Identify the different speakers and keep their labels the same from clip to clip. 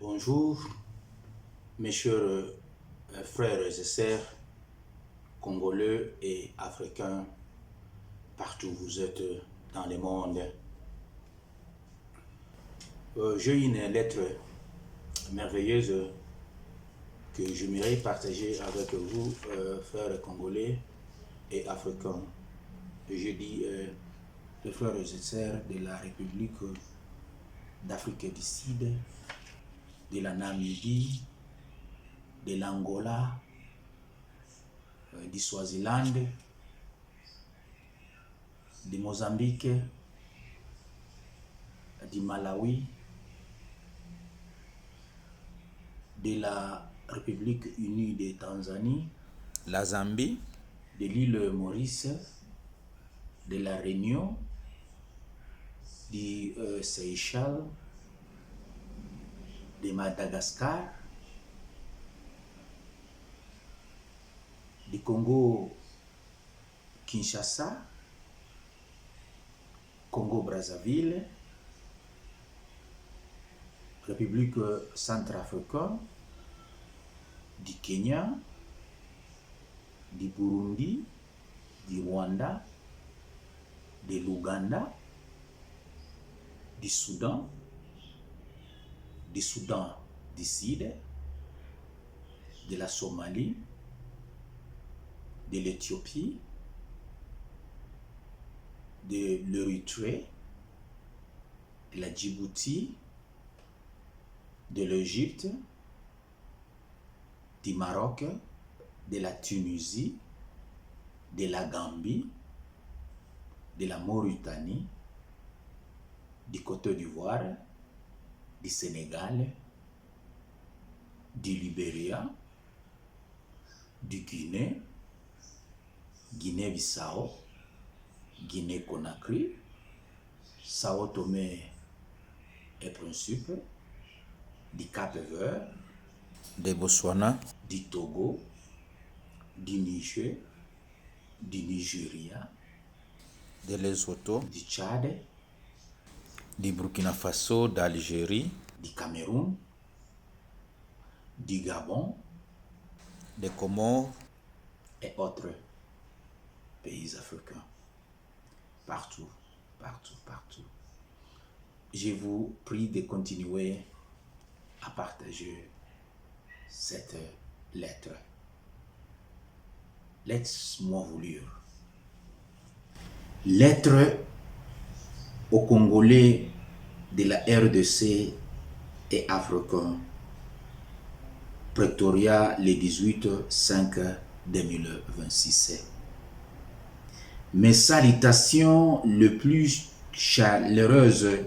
Speaker 1: Bonjour, mes chers frères et sœurs congolais et africains, partout où vous êtes dans le monde. J'ai une lettre merveilleuse que j'aimerais partager avec vous, frères congolais et africains. Je dis les frères et sœurs de la République d'Afrique du Sud, de la Namibie, de l'Angola, du Swaziland, du Mozambique, du Malawi, de la République unie de Tanzanie, la Zambie, de l'île Maurice, de la Réunion, du Seychelles, de Madagascar, du Congo Kinshasa, Congo Brazzaville, République centrafricaine, du Kenya, du Burundi, du Rwanda, de l'Ouganda, du Soudan du Sud, de la Somalie, de l'Éthiopie, de l'Érythrée, de la Djibouti, de l'Égypte, du Maroc, de la Tunisie, de la Gambie, de la Mauritanie, du Côte d'Ivoire, du Sénégal, du Libéria, du Guinée, Guinée-Bissau, Guinée-Conakry, Sao Tomé et Principe, du Cap-Vert, du Botswana, du Togo, du Niger, du Nigeria, de Lesotho, du Tchad, du Burkina Faso, d'Algérie, du Cameroun, du Gabon, des Comores et autres pays africains. Partout. Je vous prie de continuer à partager cette lettre. Laisse-moi vous lire. Lettre aux Congolais de la RDC et africains. Pretoria, le 18-5-2026. Mes salutations les plus chaleureuses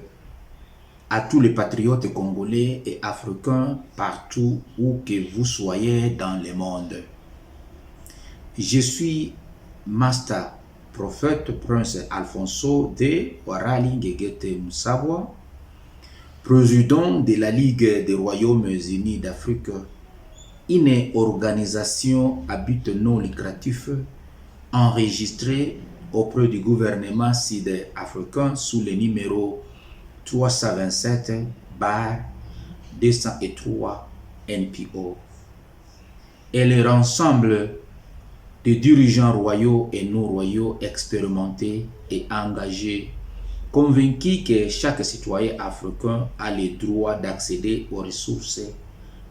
Speaker 1: à tous les patriotes congolais et africains partout où que vous soyez dans le monde. Je suis Master Prophète Prince Alfonso de Warali Ngegete Moussawa, président de la Ligue des Royaumes Unis d'Afrique, une organisation à but non lucratif enregistrée auprès du gouvernement sud-africain sous le numéro 327/203 NPO. Elle rassemble des dirigeants royaux et non royaux expérimentés et engagés, convaincus que chaque citoyen africain a le droit d'accéder aux ressources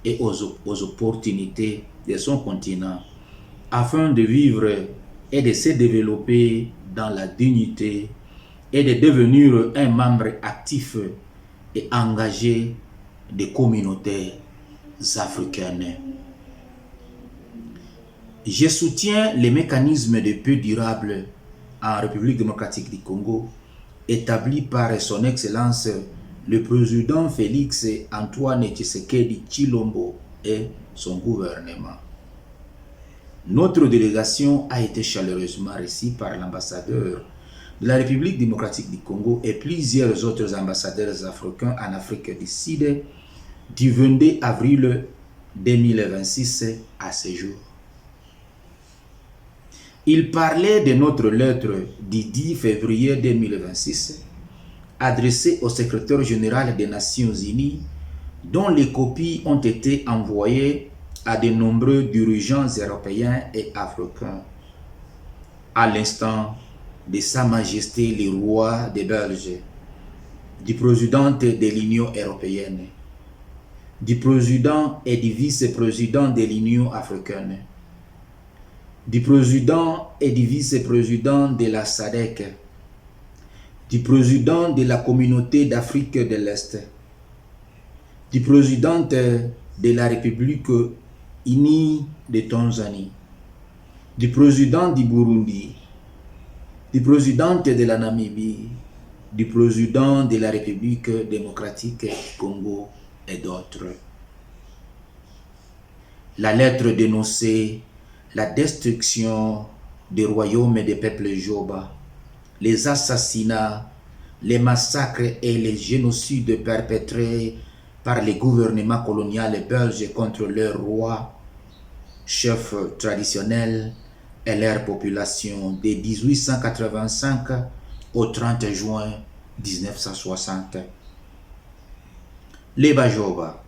Speaker 1: et aux opportunités de son continent, afin de vivre et de se développer dans la dignité et de devenir un membre actif et engagé des communautés africaines. Je soutiens les mécanismes de paix durable en République démocratique du Congo établis par son Excellence le président Félix Antoine Tshisekedi Tshilombo et son gouvernement. Notre délégation a été chaleureusement reçue par l'ambassadeur de la République démocratique du Congo et plusieurs autres ambassadeurs africains en Afrique du Sud du 22 avril 2026 à ce jour. Il parlait de notre lettre du 10 février 2026 adressée au secrétaire général des Nations Unies dont les copies ont été envoyées à de nombreux dirigeants européens et africains, à l'instant de Sa Majesté le Roi des Belges, du président de l'Union européenne, du président et du vice-président de l'Union africaine, du président et du vice-président de la SADC, du président de la Communauté d'Afrique de l'Est, du président de la République unie de Tanzanie, du président du Burundi, du président de la Namibie, du président de la République démocratique du Congo et d'autres. La lettre dénonçait la destruction des royaumes et des peuples Joba, les assassinats, les massacres et les génocides perpétrés par les gouvernements coloniaux belges contre leurs rois, chefs traditionnels et leur population de 1885 au 30 juin 1960. Les Bajoba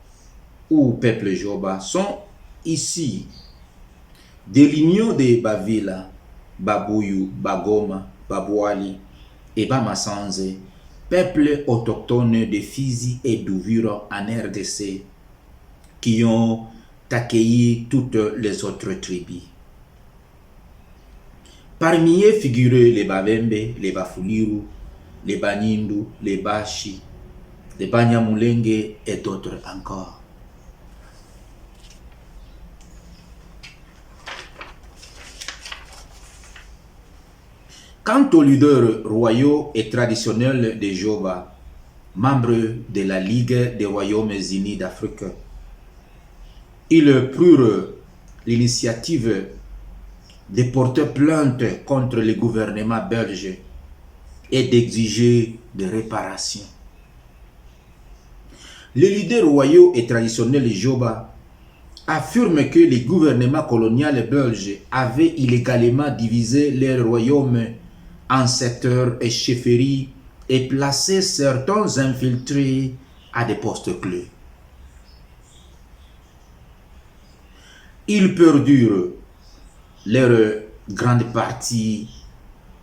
Speaker 1: ou peuple Joba sont ici de l'union de Bavila, Babouyou, Bagoma, Babouali et Bamasanze, peuples autochtones de Fizi et d'Ouvira en RDC, qui ont accueilli toutes les autres tribus. Parmi eux figuraient les Babembe, les Bafuliru, les Banindu, les Bashi, les Banyamulenge et d'autres encore. Quant aux leaders royaux et traditionnels des Joba, membres de la Ligue des Royaumes Unis d'Afrique, ils prirent l'initiative de porter plainte contre le gouvernement belge et d'exiger des réparations. Les leaders royaux et traditionnels Joba affirment que le gouvernement colonial belge avait illégalement divisé leur royaume en secteurs et chefferies et placé certains infiltrés à des postes clés. Ils perdurent leur grande partie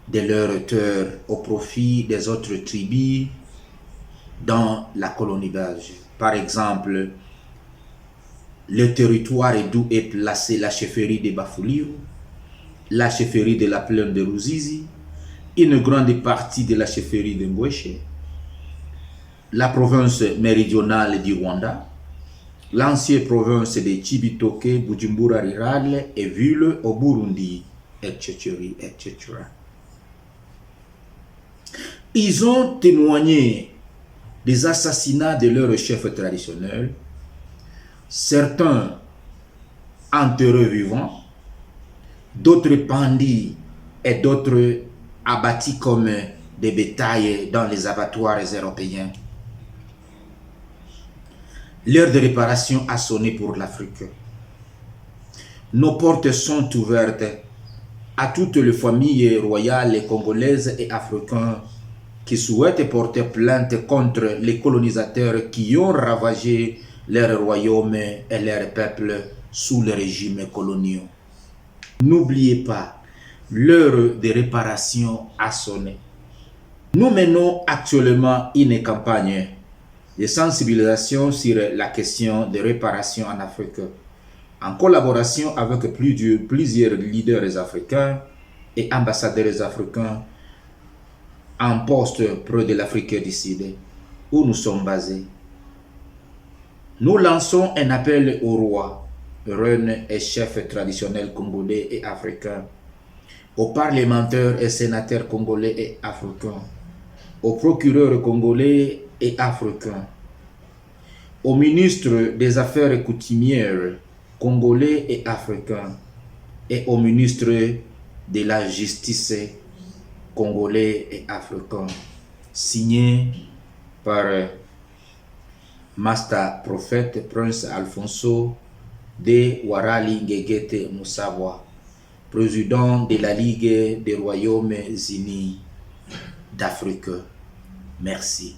Speaker 1: de leur terre au profit des autres tribus dans la colonie belge. Par exemple, le territoire d'où est placée la chefferie de Bafuliru, la chefferie de la plaine de Ruzizi, une grande partie de la chefferie de Ngweshe, la province méridionale du Rwanda, l'ancienne province de Chibitoke, Bujumbura Rural et ville au Burundi, etc., etc. Ils ont témoigné des assassinats de leurs chefs traditionnels, certains enterrés vivants, d'autres pendus et d'autres abattus comme des bétails dans les abattoirs européens. L'heure de réparation a sonné pour l'Afrique. Nos portes sont ouvertes à toutes les familles royales congolaises et africaines qui souhaitent porter plainte contre les colonisateurs qui ont ravagé leurs royaumes et leurs peuples sous les régimes coloniaux. N'oubliez pas, l'heure de réparation a sonné. Nous menons actuellement une campagne de sensibilisation sur la question de réparation en Afrique, en collaboration avec plusieurs leaders africains et ambassadeurs africains en poste près de l'Afrique du Sud, où nous sommes basés. Nous lançons un appel aux rois, reines et chefs traditionnels congolais et africains, aux parlementaires et sénateurs congolais et africains, aux procureurs congolais et africains, aux ministres des Affaires coutumières congolais et africains, et aux ministres de la Justice congolais et africains, signé par Master Prophète Prince Alfonso de Warali Ngegete Moussawa, président de la Ligue des Royaumes Unis d'Afrique. Merci.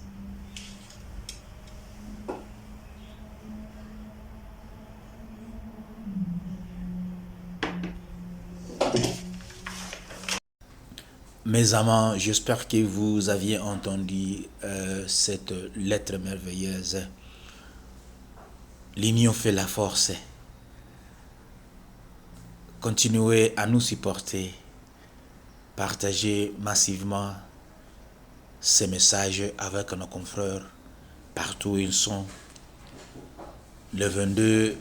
Speaker 1: Mes amants, j'espère que vous aviez entendu cette lettre merveilleuse. L'union fait la force. Continuez à nous supporter. Partagez massivement ces messages avec nos confrères partout où ils sont. Le 22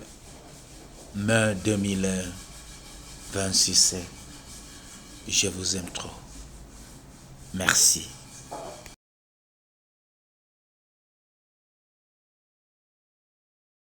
Speaker 1: mai 2026, je vous aime trop. Merci.